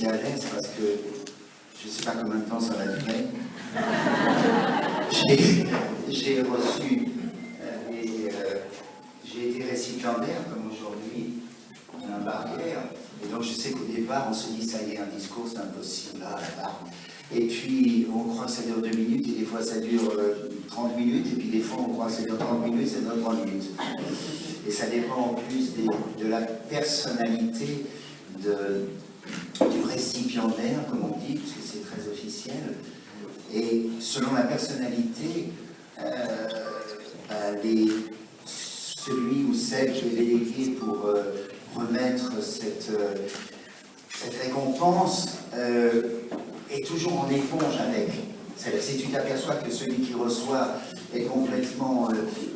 étiez à l'aise parce que je ne sais pas combien de temps ça va durer. J'ai reçu j'ai été récipiendaire comme aujourd'hui d'un barrière. Et donc je sais qu'au départ on se dit ça y est, un discours c'est impossible, là. Et puis on croit que ça dure 2 minutes et des fois ça dure 30 minutes et puis des fois on croit que ça dure 30 minutes, ça dure 30 minutes. Et ça dépend en plus de la personnalité du récipiendaire, comme on dit, parce que c'est très officiel. Et selon la personnalité, celui ou celle qui est délégué pour remettre cette récompense est toujours en éponge avec. C'est-à-dire si tu t'aperçois que celui qui reçoit est complètement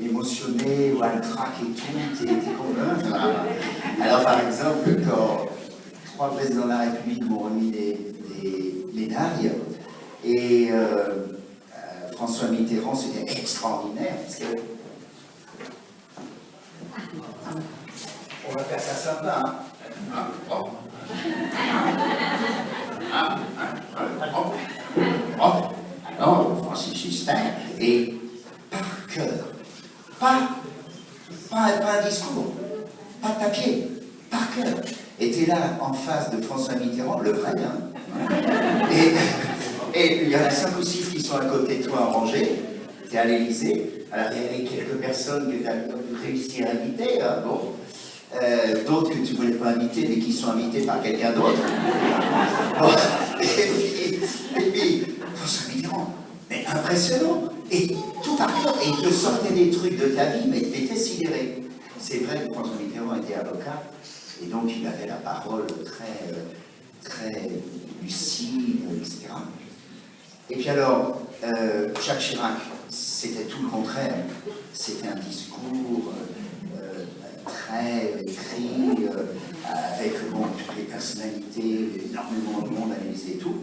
émotionné ou a le trac et tout, t'es convaincu. Voilà. Alors par exemple, quand 3 présidents de la République m'ont remis des médailles, et François Mitterrand, c'était extraordinaire, parce que on va faire ça sympa, non, Francis Huster, et par cœur, pas un discours, pas de papier, par cœur. Et t'es là en face de François Mitterrand, le vrai, et il y en a 5 ou 6 qui sont à côté de toi en rangée, t'es à l'Élysée, alors il y avait quelques personnes que tu as réussi à inviter, d'autres que tu ne voulais pas inviter, mais qui sont invités par quelqu'un d'autre. Bon. Et puis, François Mitterrand, mais impressionnant, et tout par cœur, et il te sortait des trucs de ta vie, mais tu étais sidéré. C'est vrai que François Mitterrand était avocat, et donc il avait la parole très lucide, etc. Et puis alors, Jacques Chirac, c'était tout le contraire. C'était un discours très écrit, avec toutes les personnalités, énormément de monde à l'Élysée et tout.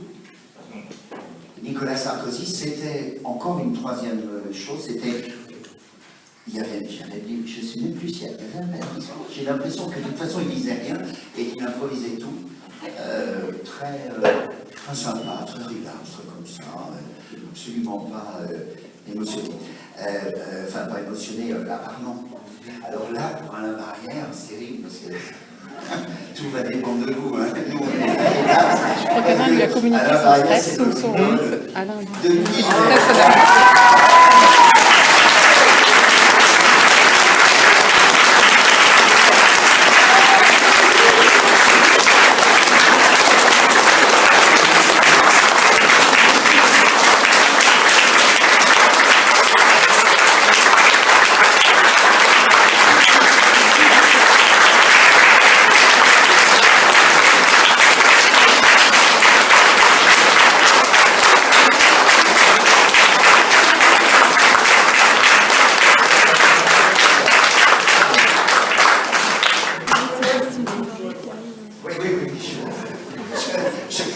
Nicolas Sarkozy, c'était encore une troisième chose, c'était... Il y avait, je ne sais même plus s'il y avait un discours. J'ai l'impression que de toute façon, il ne disait rien et qu'il improvisait tout. Très sympa, très relax, comme ça, absolument pas émotionné. Enfin, pas émotionné, apparemment. Alors là, pour Alain Barrière, c'est terrible, parce que tout va dépendre de vous. Nous, on est je crois qu'Alain lui a communiqué son stress ou son honte. Alain.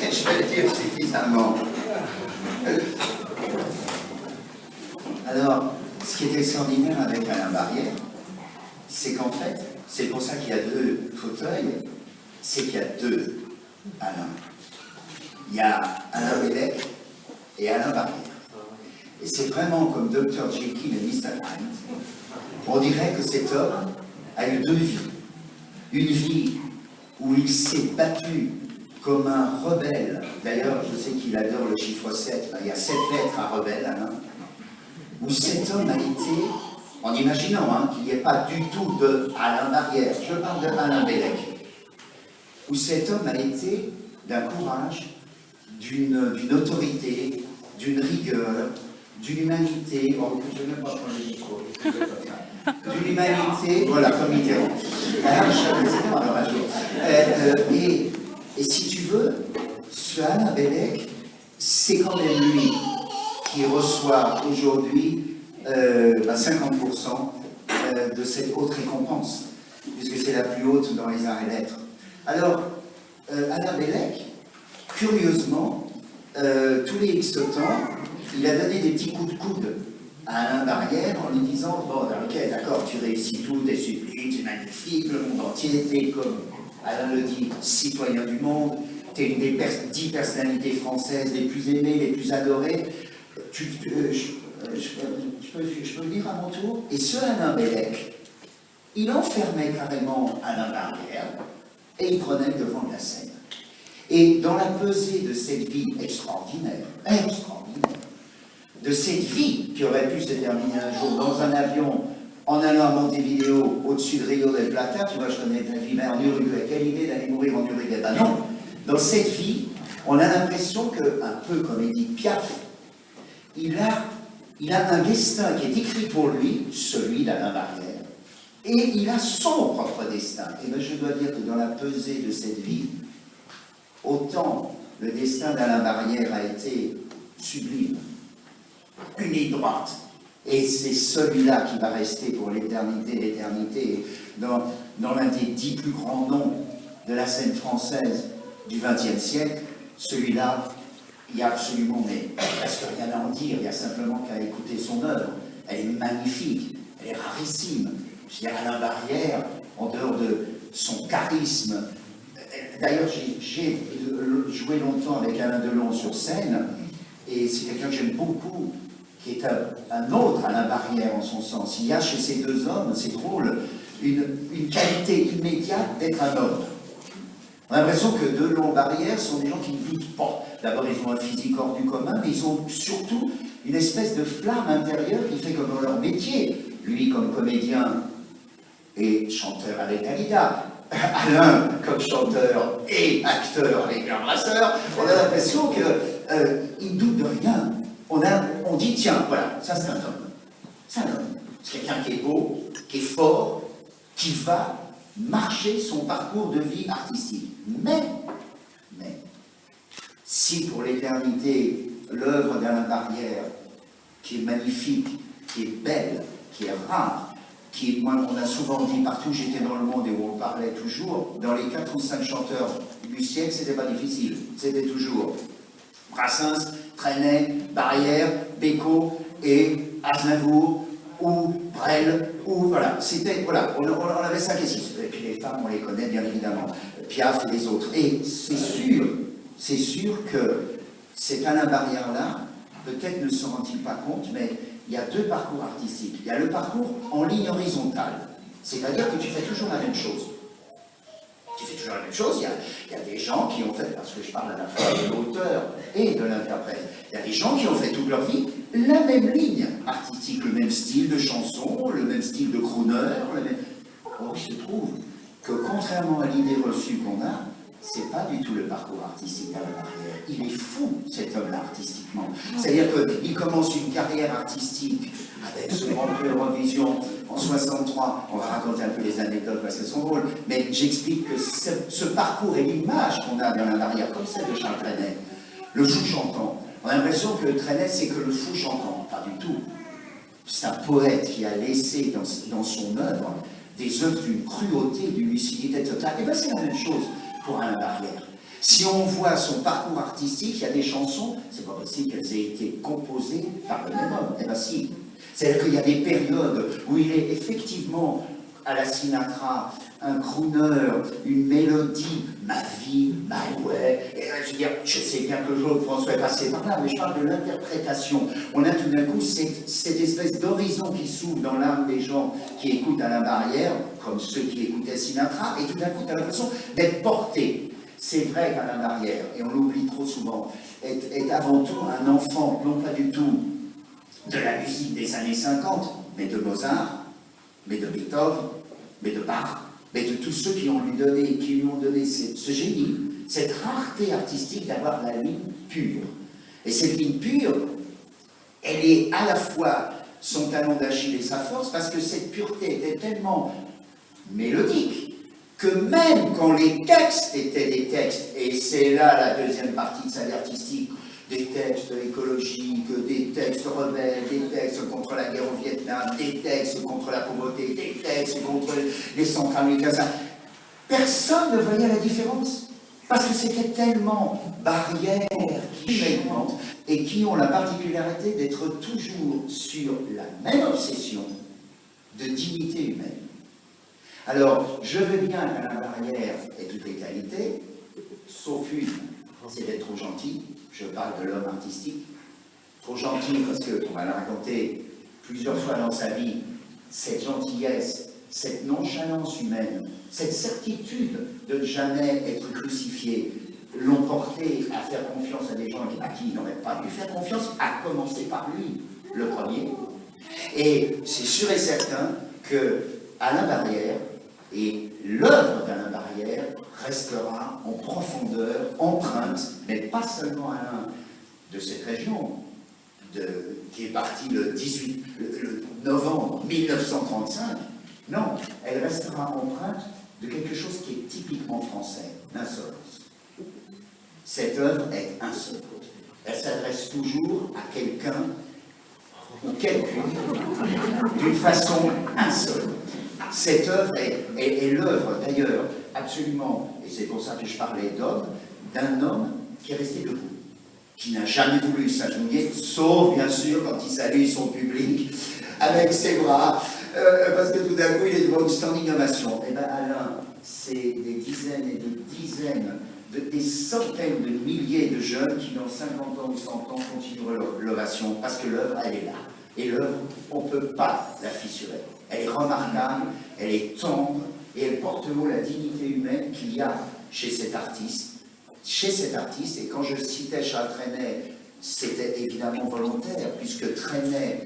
Je vais le dire suffisamment. Alors, ce qui est extraordinaire avec Alain Barrière, c'est qu'en fait, c'est pour ça qu'il y a 2 fauteuils, c'est qu'il y a 2 Alain. Il y a Alain Bellec et Alain Barrière. Et c'est vraiment comme Dr. Jekyll et Mr. Hyde. On dirait que cet homme a eu 2 vies. Une vie où il s'est battu comme un rebelle. D'ailleurs, je sais qu'il adore le chiffre 7. Il y a 7 lettres à rebelle, Alain. Où cet homme a été, en imaginant qu'il n'y ait pas du tout de Alain Barrière, je parle de Alain Bellec, où cet homme a été d'un courage, d'une autorité, d'une rigueur, d'une humanité, oh, je ne vais même pas prendre le micro, d'une humanité, voilà, comme Mitterrand. Et si tu veux, ce Alain Bellec, c'est quand même lui qui reçoit aujourd'hui 50% de cette haute récompense, puisque c'est la plus haute dans les arts et lettres. Alors, Alain Bellec, curieusement, tous les X temps, il a donné des petits coups de coude à Alain Barrière en lui disant « Bon, ok, d'accord, tu réussis tout, t'es sublime, tu es magnifique, le monde entier, t'es comme Alain le dit, citoyen du monde, tu es une des 10 personnalités françaises les plus aimées, les plus adorées. Je peux le dire à mon tour. Et ce Alain Bellec, il enfermait carrément Alain Barrière et il prenait le devant de la scène. Et dans la pesée de cette vie extraordinaire, de cette vie qui aurait pu se terminer un jour dans un avion en allant à Montevideo, au-dessus de Rio del Plata, tu vois, je connais ta vie, mais en Uruguay, quelle idée d'aller mourir en Uruguay? Ben non, dans cette vie, on a l'impression que, un peu comme Édith Piaf, il a un destin qui est écrit pour lui, celui d'Alain Barrière, et il a son propre destin. Et bien je dois dire que dans la pesée de cette vie, autant le destin d'Alain Barrière a été sublime, une ligne droite, et c'est celui-là qui va rester pour l'éternité, dans l'un des 10 plus grands noms de la scène française du XXe siècle, celui-là, il n'y a absolument presque rien à en dire, il n'y a simplement qu'à écouter son œuvre. Elle est magnifique, elle est rarissime. Je veux dire, Alain Barrière, en dehors de son charisme. D'ailleurs, j'ai joué longtemps avec Alain Delon sur scène, et c'est quelqu'un que j'aime beaucoup, qui est un autre Alain Barrière en son sens. Il y a chez ces deux hommes, c'est drôle, une qualité immédiate d'être un homme. On a l'impression que Delon et Barrière sont des gens qui ne doutent pas. D'abord, ils ont un physique hors du commun, mais ils ont surtout une espèce de flamme intérieure qui fait que dans leur métier, lui comme comédien et chanteur avec Dalida, Alain comme chanteur et acteur avec L'Embrasseur, on a l'impression qu'ils ne doutent de rien. On dit, tiens, voilà, ça c'est un homme. C'est un homme. C'est quelqu'un qui est beau, qui est fort, qui va marcher son parcours de vie artistique. Mais, si pour l'éternité, l'œuvre d'Alain Barrière, qui est magnifique, qui est belle, qui est rare, moi, on a souvent dit partout où j'étais dans le monde et où on parlait toujours, dans les 4 ou 5 chanteurs du siècle, c'était pas difficile. C'était toujours Brassens, Trenet, Barrière, Bécaud et Aznavour, ou Brel, ou voilà. C'était, voilà, on avait 5 et 6. Et puis les femmes, on les connaît bien évidemment. Piaf et les autres. Et c'est sûr que cet Alain Barrière-là, peut-être ne se rend-il pas compte, mais il y a 2 parcours artistiques. Il y a le parcours en ligne horizontale, c'est-à-dire que tu fais toujours la même chose. Tu fais toujours la même chose, il y a des gens qui ont fait, parce que je parle à la fois de l'auteur et de l'interprète, il y a des gens qui ont fait toute leur vie la même ligne artistique, le même style de chanson, le même style de crooner, Or, il se trouve que contrairement à l'idée reçue qu'on a, c'est pas du tout le parcours artistique à la Barrière. Il est fou, cet homme-là, artistiquement. C'est-à-dire qu'il commence une carrière artistique avec ce grand prix Eurovision en 63. On va raconter un peu les anecdotes parce qu'elles sont drôles. Mais j'explique que ce parcours et l'image qu'on a dans la Barrière, comme celle de Charles Trenet, le fou chantant. On a l'impression que Trenet, c'est que le fou chantant. Pas du tout. C'est un poète qui a laissé dans son œuvre des œuvres d'une cruauté, d'une lucidité totale. Et bien c'est la même chose pour Alain Barrière. Si on voit son parcours artistique, il y a des chansons, c'est pas possible qu'elles aient été composées par le même homme. Eh bien si. C'est-à-dire qu'il y a des périodes où il est effectivement à la Sinatra, un crooner, une mélodie, ma vie, my way. Et je veux dire, je sais bien que Claude François est passé par là, mais je parle de l'interprétation. On a tout d'un coup cette espèce d'horizon qui s'ouvre dans l'âme des gens qui écoutent Alain Barrière, comme ceux qui écoutaient Sinatra, et tout d'un coup, tu as l'impression d'être porté. C'est vrai qu'Alain Barrière, et on l'oublie trop souvent, est avant tout un enfant, non pas du tout de la musique des années 50, mais de Mozart, mais de Beethoven, mais de Bach, mais de tous ceux qui lui ont donné ce génie, cette rareté artistique d'avoir la ligne pure. Et cette ligne pure, elle est à la fois son talon d'Achille et sa force, parce que cette pureté était tellement mélodique, que même quand les textes étaient des textes, et c'est là la deuxième partie de sa vie artistique, des textes écologiques, des textes rebelles, des textes contre la guerre au Vietnam, des textes contre la pauvreté, des textes contre les centrafricains. Personne ne voyait la différence. Parce que c'était tellement barrières qui m'aimantent et qui ont la particularité d'être toujours sur la même obsession de dignité humaine. Alors, je veux bien qu'Alain Barrière ait toutes les qualités, sauf une, c'est d'être trop gentil. Je parle de l'homme artistique. Trop gentil parce qu'on va le raconter plusieurs fois dans sa vie, cette gentillesse, cette nonchalance humaine, cette certitude de ne jamais être crucifié, l'ont porté à faire confiance à des gens à qui il n'aurait pas dû faire confiance, à commencer par lui, le premier. Et c'est sûr et certain que Alain Barrière et l'œuvre d'Alain Barrière restera en profondeur, empreinte, mais pas seulement Alain de cette région, qui est parti le novembre 1935. Non, elle restera empreinte de quelque chose qui est typiquement français, l'insolence. Cette œuvre est insolente. Elle s'adresse toujours à quelqu'un ou quelqu'une d'une façon insolente. Cette œuvre est l'œuvre d'ailleurs absolument, et c'est pour ça que je parlais d'homme, d'un homme qui est resté debout, qui n'a jamais voulu s'agenouiller, sauf bien sûr quand il salue son public avec ses bras, parce que tout d'un coup il est devant une standing ovation. Eh bien Alain, c'est des dizaines et des dizaines, des centaines de milliers de jeunes qui dans 50 ans ou 100 ans continueront l'ovation, parce que l'œuvre elle est là. Et l'œuvre, on ne peut pas la fissurer. Elle est remarquable, elle est tendre, et elle porte le mot la dignité humaine qu'il y a chez cet artiste. Et quand je citais Charles Trenet, c'était évidemment volontaire, puisque Trenet,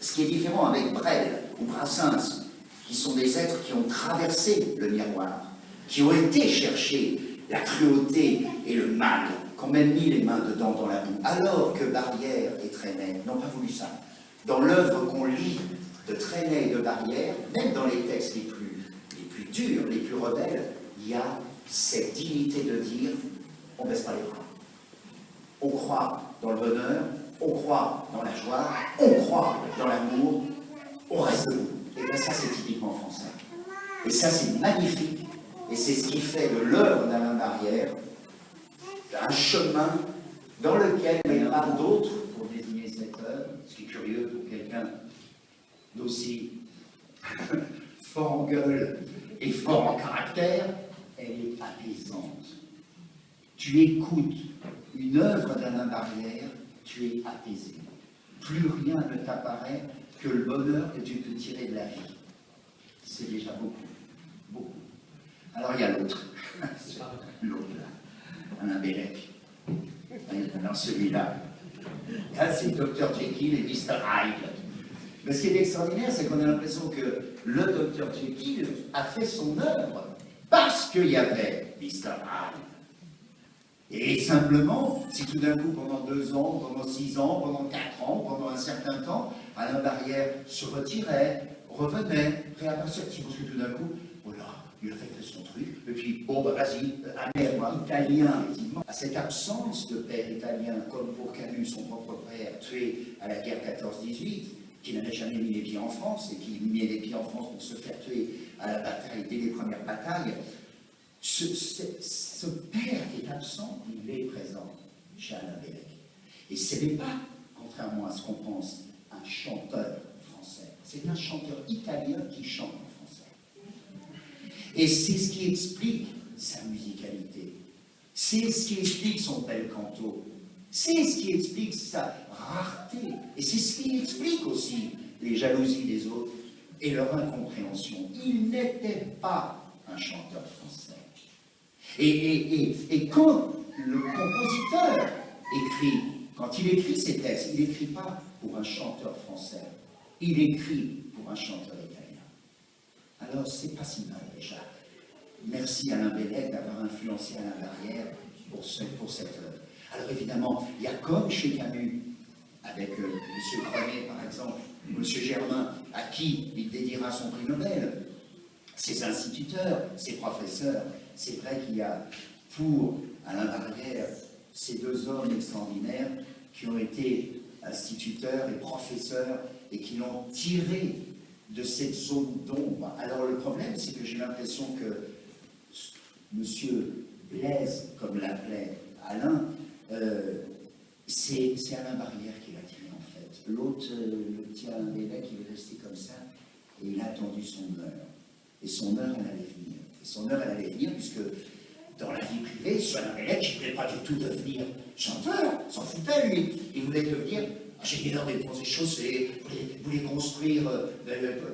ce qui est différent avec Brel ou Brassens, qui sont des êtres qui ont traversé le miroir, qui ont été chercher la cruauté et le mal, qui ont même mis les mains dedans dans la boue, alors que Barrière et Trenet n'ont pas voulu ça. Dans l'œuvre qu'on lit de Trenet et de Barrière, même dans les textes les plus durs, les plus rebelles, il y a cette dignité de dire on ne baisse pas les bras. On croit dans le bonheur, on croit dans la joie, on croit dans l'amour, on reste debout. Et bien ça c'est typiquement français. Et ça c'est magnifique. Et c'est ce qui fait de l'œuvre d'Alain Barrière un chemin dans lequel il y en a d'autres pour désigner cette œuvre, ce qui est curieux pour quelqu'un d'aussi fort en gueule et fort en caractère, elle est apaisante. Tu écoutes une œuvre d'Alain Barrière, tu es apaisé. Plus rien ne t'apparaît que le bonheur que tu peux tirer de la vie. C'est déjà beaucoup, beaucoup. Alors il y a l'autre, l'autre là, Alain Bellec. Alors celui-là, là c'est Dr Jekyll et Mr Hyde. Mais ce qui est extraordinaire, c'est qu'on a l'impression que le Dr Jekyll a fait son œuvre parce qu'il y avait Mr Hyde. Et simplement, si tout d'un coup, pendant 2 ans, pendant 6 ans, pendant 4 ans, pendant un certain temps, Alain Barrière se retirait, revenait, réapparaissait, c'est parce que tout d'un coup, oh là, il a fait son truc, et puis, bon, bah vas-y, amer, italien, effectivement. À cette absence de père italien, comme pour Camus, son propre père, tué à la guerre 14-18, qui n'avait jamais mis les pieds en France, et qui mit les pieds en France pour se faire tuer à la bataille, dès les premières batailles, ce père qui est absent, il est présent chez Alain Bellec. Et ce n'est pas, contrairement à ce qu'on pense, un chanteur français. C'est un chanteur italien qui chante en français. Et c'est ce qui explique sa musicalité. C'est ce qui explique son bel canto. C'est ce qui explique sa rareté. Et c'est ce qui explique aussi les jalousies des autres et leur incompréhension. Il n'était pas un chanteur français. Et quand le compositeur écrit, quand il écrit ses textes, il n'écrit pas pour un chanteur français, il écrit pour un chanteur italien. Alors c'est pas si mal déjà. Merci Alain Bellec d'avoir influencé Alain Barrière pour cette œuvre. Alors évidemment, il y a comme chez Camus, avec M. Grenet par exemple, M. Germain, à qui il dédiera son prix Nobel, ses instituteurs, ses professeurs. C'est vrai qu'il y a pour Alain Barrière ces 2 hommes extraordinaires qui ont été instituteurs et professeurs et qui l'ont tiré de cette zone d'ombre. Alors le problème, c'est que j'ai l'impression que M. Blaise, comme l'appelait Alain, c'est Alain Barrière qui l'a tiré en fait. L'autre, le petit Alain Bellec, il est resté comme ça et il a attendu son heure. Et son heure, elle allait venir. Et son heure, elle allait venir puisque dans la vie privée, sur un mec qui ne voulait pas du tout devenir chanteur, s'en foutait lui. Il voulait devenir ingénieur des ponts et chaussées, voulait construire,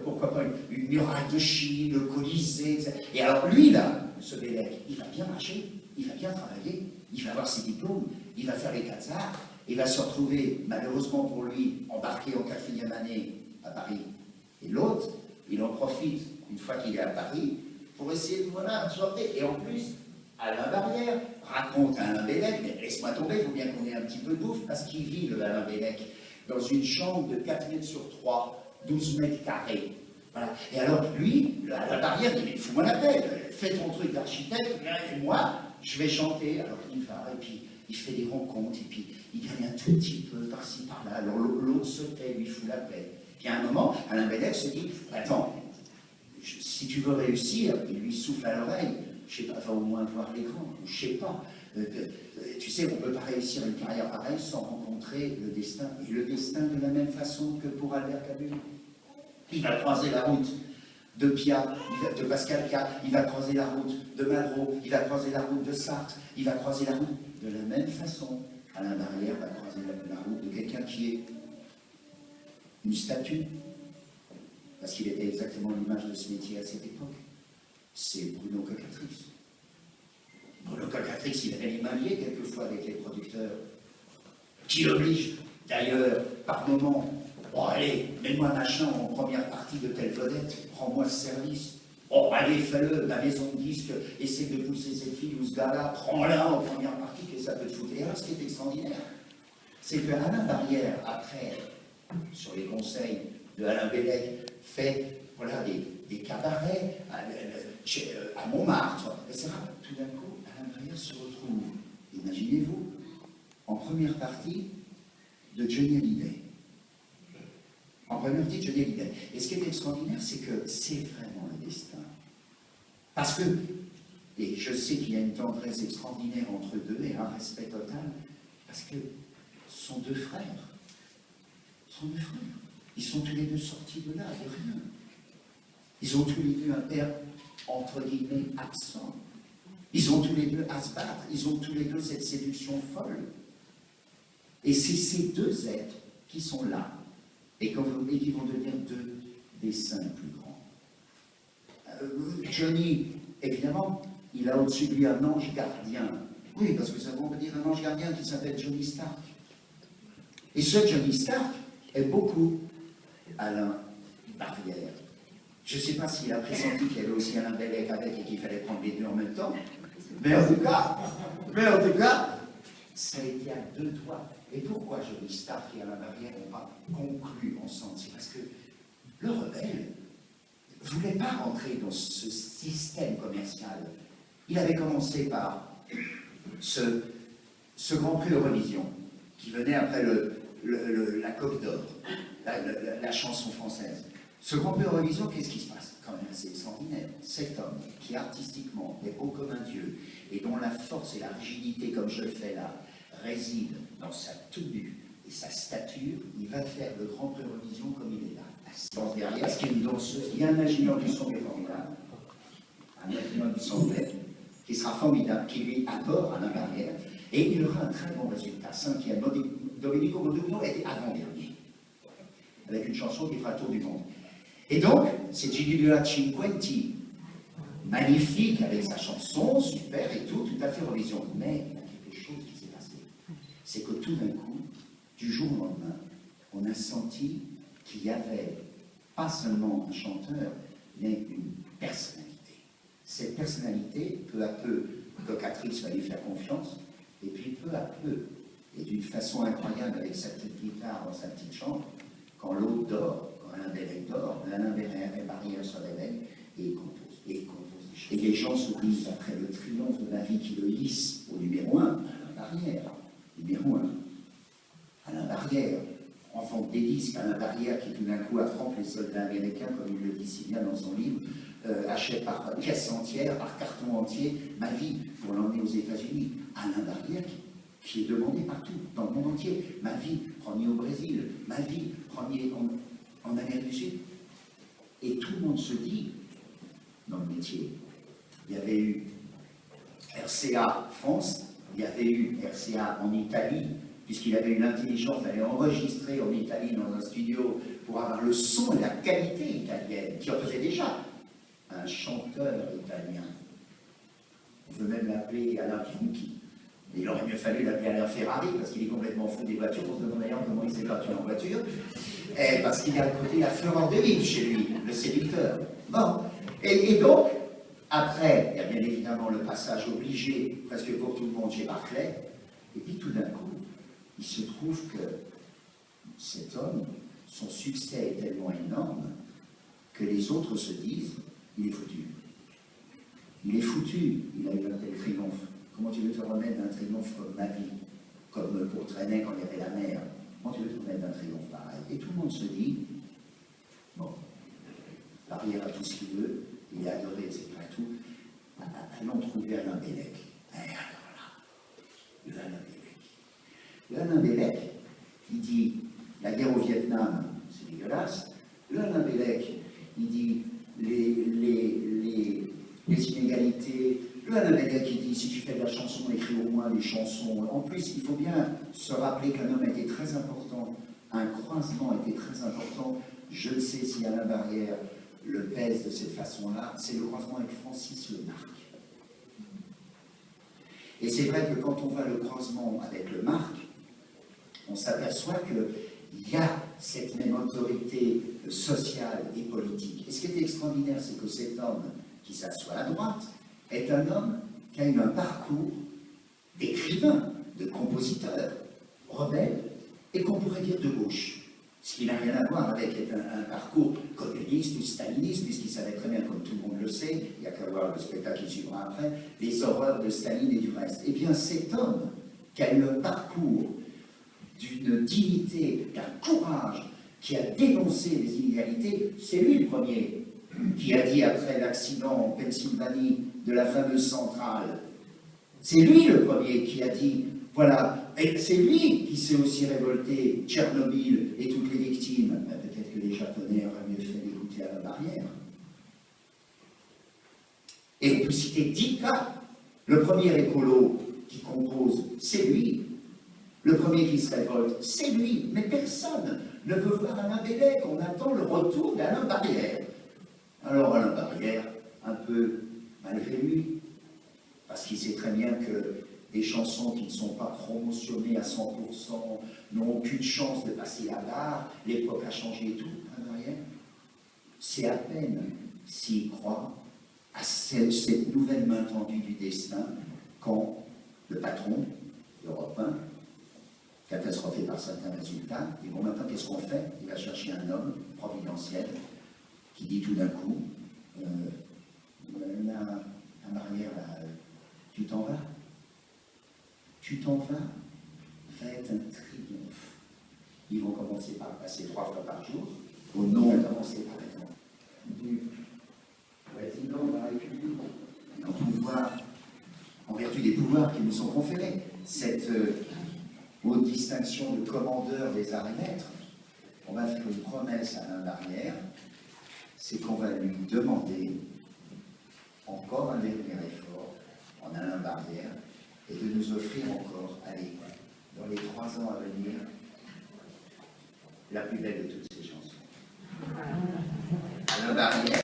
pourquoi pas, une muraille de Chine, le Colisée, etc. Et alors lui là, ce Bellec, il va bien marcher, il va bien travailler, il va avoir ses diplômes, il va faire les 4 arts, il va se retrouver, malheureusement pour lui, embarqué en 4e année à Paris. Et l'autre, il en profite, une fois qu'il est à Paris, pour essayer de, voilà, absorber. Et en plus, Alain Barrière raconte à Alain Bellec, mais laisse-moi tomber, il faut bien qu'on ait un petit peu de bouffe, parce qu'il vit, le Alain Bellec, dans une chambre de 4 mètres sur 3, 12 mètres carrés. Voilà. Et alors, lui, Alain Barrière, il dit, fous-moi la paix, fais ton truc d'architecte, et moi, je vais chanter. Alors il va, et puis il fait des rencontres, et puis il gagne un tout petit peu par-ci, par-là. Alors l'autre se tait, lui fout la paix. Puis à un moment, Alain Bellec se dit, attends, si tu veux réussir, il lui souffle à l'oreille, je sais pas, va au moins voir l'écran, ou je sais pas. Tu sais, on ne peut pas réussir une carrière pareille sans rencontrer le destin. Et le destin de la même façon que pour Albert Camus. Il va croiser la route de Piat, de Pascal Piat, il va croiser la route de Malraux, il va croiser la route de Sartre, il va croiser la route de la même façon. Alain Barrière va croiser la route de quelqu'un qui est une statue, parce qu'il était exactement l'image de ce métier à cette époque. C'est Bruno Cocatrix. Bruno Cocatrix, il avait les mains liées quelquefois avec les producteurs, qui l'obligent d'ailleurs par moments. Bon, allez, mets-moi machin en première partie de telle vedette, prends-moi ce service. Oh, allez, fais-le, la maison de disque, essaie de pousser cette fille ou ce gars-là, prends-la en première partie, que ça peut te foutre. Et alors, ce qui est extraordinaire, c'est que Alain Barrière, après, sur les conseils de Alain Bellec, fait voilà, des cabarets à Montmartre, etc. Tout d'un coup, Alain Barrière se retrouve, imaginez-vous, en première partie de Johnny Hallyday. En première partie de Johnny Hallyday. Et ce qui est extraordinaire, c'est que c'est vraiment le destin. Parce que, et je sais qu'il y a une tendresse extraordinaire entre deux et un respect total, parce que ce sont deux frères. Ce sont deux frères. Ils sont tous les deux sortis de là, de rien. Ils ont tous les deux un père, entre guillemets, absent. Ils ont tous les deux à se battre. Ils ont tous les deux cette séduction folle. Et c'est ces deux êtres qui sont là et qui vont devenir deux des saints plus grands. Johnny, évidemment, il a au-dessus de lui un ange gardien. Oui, parce que ça veut dire un ange gardien qui s'appelle Johnny Stark. Et ce Johnny Stark est beaucoup Alain Barrière. Je ne sais pas s'il a pressenti qu'il y avait aussi Alain Bellec avec et qu'il fallait prendre les deux en même temps. Mais en tout cas, ça a été à deux doigts. Et pourquoi Johnny Stark et Alain Barrière n'ont pas conclu ensemble? C'est parce que le rebelle ne voulait pas rentrer dans ce système commercial. Il avait commencé par ce Grand Prix Eurovision qui venait après la Coque d'Or, la chanson française. Ce Grand Prix Eurovision, qu'est-ce qui se passe? Quand même assez extraordinaire. Cet homme qui artistiquement est beau comme un dieu et dont la force et la rigidité, comme je le fais là, réside dans sa tenue et sa stature, il va faire le Grand Prix Eurovision comme il est là. Assistance derrière, ce qui est une danseuse, il y a un ingénieur du son qui est formidable, un ingénieur du son qui sera formidable, qui lui accorde à la barrière, et il aura un très bon résultat. Cinquième, Domenico Modugno était avant-dernier, avec une chanson qui fera le tour du monde. Et donc, c'est Gigi Della Cinquanti, magnifique avec sa chanson, super et tout à fait Eurovision. Mais il y a quelque chose qui s'est passé. C'est que tout d'un coup, du jour au lendemain, on a senti qu'il y avait pas seulement un chanteur, mais une personnalité. Cette personnalité, peu à peu, Cocatrix va lui faire confiance, et puis peu à peu, et d'une façon incroyable avec sa petite guitare dans sa petite chambre, quand l'autre dort, quand Alain Bellec dort, Alain Barrière se réveille et il compose, et il compose. Et les gens se disent, après le triomphe de la vie qui le hisse au numéro 1, Alain Barrière, numéro 1, Alain Barrière, enfant des disques, Alain Barrière qui tout d'un coup affronte les soldats américains, comme il le dit si bien dans son livre, achète par pièce entière, par carton entier, ma vie, pour l'emmener aux États-Unis. Alain Barrière qui est demandé partout, dans le monde entier. Ma vie, premier au Brésil, ma vie, premier en Amérique du Sud. Et tout le monde se dit, dans le métier, il y avait eu RCA France, il y avait eu RCA en Italie, puisqu'il avait eu l'intelligence d'aller enregistrer en Italie dans un studio pour avoir le son et la qualité italienne, qui en faisait déjà un chanteur italien. On veut même l'appeler Alain Bianchi. Il aurait mieux fallu l'appeler Alain Ferrari, parce qu'il est complètement fou des voitures. On se demande d'ailleurs comment il s'est battu en voiture. Et parce qu'il y a le côté la fureur de vivre chez lui, le séducteur. Bon. Et donc, après, il y a bien évidemment le passage obligé, presque pour tout le monde, chez Barclay. Et puis tout d'un coup, il se trouve que cet homme, son succès est tellement énorme que les autres se disent, il est foutu. Il est foutu, il a eu un tel triomphe. Comment tu veux te remettre d'un triomphe comme ma vie, comme pour Trenet quand il y avait la mer? Comment tu veux te remettre d'un triomphe pareil? Et tout le monde se dit, bon, Barrière a tout ce qu'il veut, il est adoré, etc. Tout. Allons trouver Alain Bellec. Et alors là, le Alain Bellec. Le Alain Bellec, il dit, la guerre au Vietnam, c'est dégueulasse. Le Alain Bellec, il dit, les inégalités. Le Alain Bellec, il dit, si tu fais de la chanson, écris au moins des chansons. En plus, il faut bien se rappeler qu'un homme était très important, un croisement était très important. Je ne sais si Alain Barrière le pèse de cette façon-là, c'est le croisement avec Francis Le Marc. Et c'est vrai que quand on voit le croisement avec Le Marc, on s'aperçoit qu'il y a cette même autorité sociale et politique. Et ce qui est extraordinaire, c'est que cet homme qui s'assoit à droite est un homme qui a eu un parcours d'écrivain, de compositeur, rebelle, et qu'on pourrait dire de gauche. Ce qui n'a rien à voir avec un parcours communiste ou staliniste, puisqu'il savait très bien, comme tout le monde le sait, il n'y a qu'à voir le spectacle qui suivra après, les horreurs de Staline et du reste. Eh bien, cet homme qui a eu un parcours d'une dignité, d'un courage, qui a dénoncé les inégalités, c'est lui le premier qui a dit après l'accident en Pennsylvanie de la fameuse centrale. C'est lui le premier qui a dit, voilà, et c'est lui qui s'est aussi révolté, Tchernobyl et toutes les victimes. Ben, peut-être que les Japonais auraient mieux fait d'écouter à la Barrière. Et on peut citer 10 cas. Le premier écolo qui compose, c'est lui. Le premier qui se révolte, c'est lui. Mais personne ne veut voir Alain Bellec. On attend le retour d'Alain Barrière. Alors Alain Barrière, un peu malgré lui, parce qu'il sait très bien que des chansons qui ne sont pas promotionnées à 100% n'ont aucune chance de passer la barre, l'époque a changé et tout, Alain Barrière. C'est à peine s'il croit à cette nouvelle main tendue du destin quand le patron, l'Europe 1, catastrophé par certains résultats, dit bon maintenant qu'est-ce qu'on fait? Il va chercher un homme providentiel qui dit tout d'un coup, la Barrière, tu t'en vas? Tu t'en vas? Va être un triomphe. Ils vont commencer par passer 3 fois par jour, au nom de commencer par exemple du président de la République, en vertu des pouvoirs qui nous sont conférés, cette haute distinction de commandeur des arts et lettres. On va faire une promesse à Alain Barrière, c'est qu'on va lui demander encore un dernier effort en Alain Barrière et de nous offrir encore, allez, dans les 3 ans à venir, la plus belle de toutes ces chansons. Alain Barrière.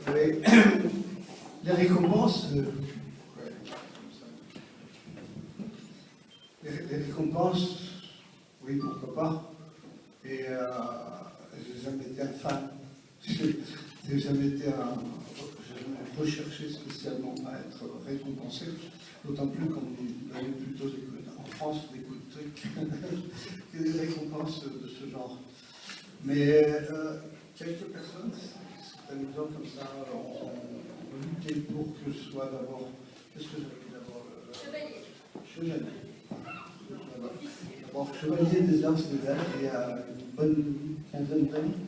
Oui. Les récompenses, les récompenses, oui, pourquoi pas. Et j'ai jamais été un fan. J'ai jamais recherché spécialement à être récompensé, d'autant plus qu'on avait plutôt en France des coups de truc que des récompenses de ce genre. Mais quelques personnes, c'est un exemple comme ça, ont lutté pour que ce soit d'abord, qu'est-ce que j'avais dit d'abord Chevalier. D'abord, chevalier des Arts de Verre, il y a une bonne quinzaine d'années.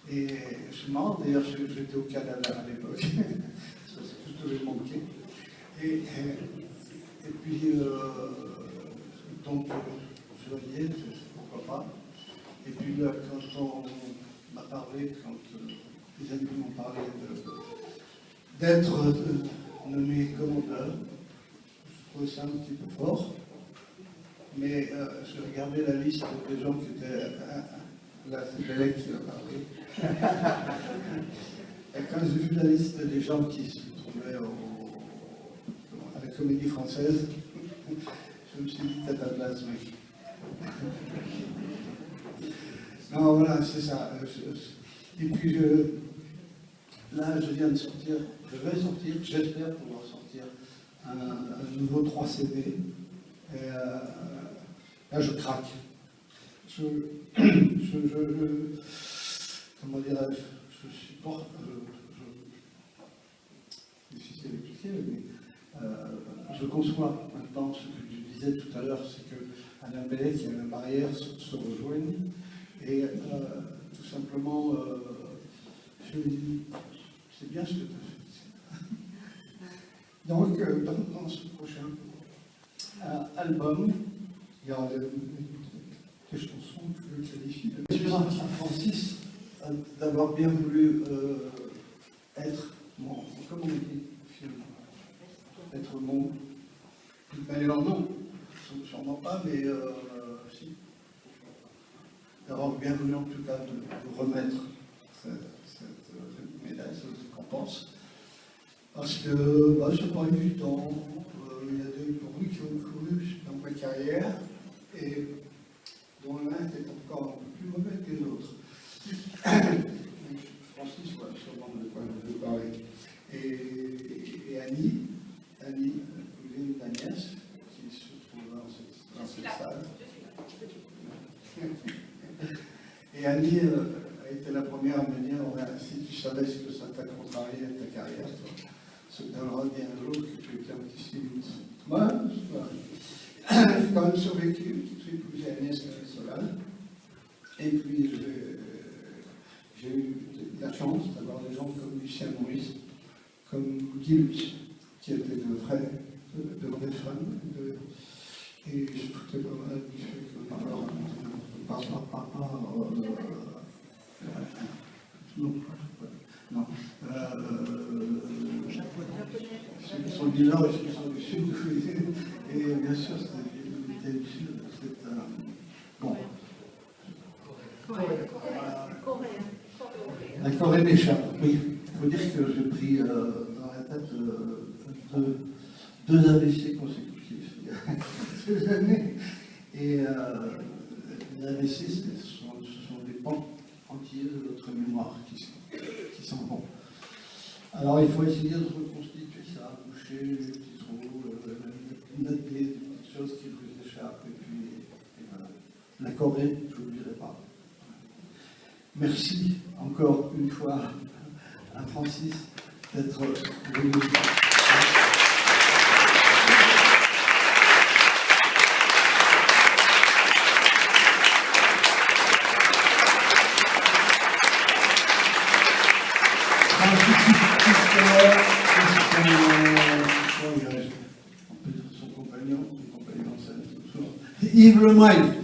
Et c'est marrant, d'ailleurs, j'étais au Canada à l'époque, ça devait manquer. Et puis, donc, chevalier, pourquoi pas. Et puis là, quand on m'a parlé, quand les amis m'ont parlé d'être nommé commandeur, je trouvais ça un petit peu fort. Mais j'ai regardé la liste des gens qui étaient... Là, c'est Bélec qui a parlé. Et quand j'ai vu la liste des gens qui se trouvaient à la Comédie Française, je me suis dit, t'as ta place, mec. Non, voilà, c'est ça. Et puis, là, je viens de sortir, je vais sortir, j'espère pouvoir sortir un nouveau 3 CD. Et là, je craque. Comment dirais-je, je supporte, difficile à expliquer, mais je conçois maintenant ce que je disais tout à l'heure, c'est que Alain Bélec et Alain Barrière se rejoignent, et tout simplement, je me dis, c'est bien ce que tu as fait. Donc, dans ce prochain album, il y aura des chansons que je qualifie de... Je suis à Francis d'avoir bien voulu être mon, comment on dit, finalement, être mon... D'ailleurs non, sûrement pas, mais si. D'avoir bien voulu en tout cas de remettre cette médaille, cette récompense. Parce que c'est pas évident, il y a des bruits qui ont couru dans ma carrière, et dont l'un était encore un peu plus mauvais que les autres. Francis, quoi, sûrement de quoi je veux parler. Et Annie, cousine d'Agnès, qui se trouve dans cette salle. Et Annie a été la première à me dire, si tu savais ce que ça t'a contrarié à ta carrière, ça te donnera bien à l'autre que tu étais un petit cynique. Moi, j'ai quand même survécu, j'ai épousé Agnès Solal, et puis j'ai eu la chance d'avoir des gens comme Lucien Maurice, comme Guy Lutz, qui étaient de vrais fans, et je foutais pas mal du fait que non. Ceux qui sont du Nord et ceux qui sont du Sud, et bien sûr, c'était du Sud, c'est un... Bon. La Corée m'échappe, oui. Il faut dire que j'ai pris dans la tête deux AVC consécutifs il y a quelques années. Et les AVC, ce sont des pans entiers de notre mémoire qui s'en vont. Alors il faut essayer de reconstituer ça, boucher les petits trous, noter des petites choses qui vous échappent, et puis voilà. La Corée, je n'oublierai pas. Merci encore une fois à Francis d'être venu. Son compagnon, Yves Lemoyne.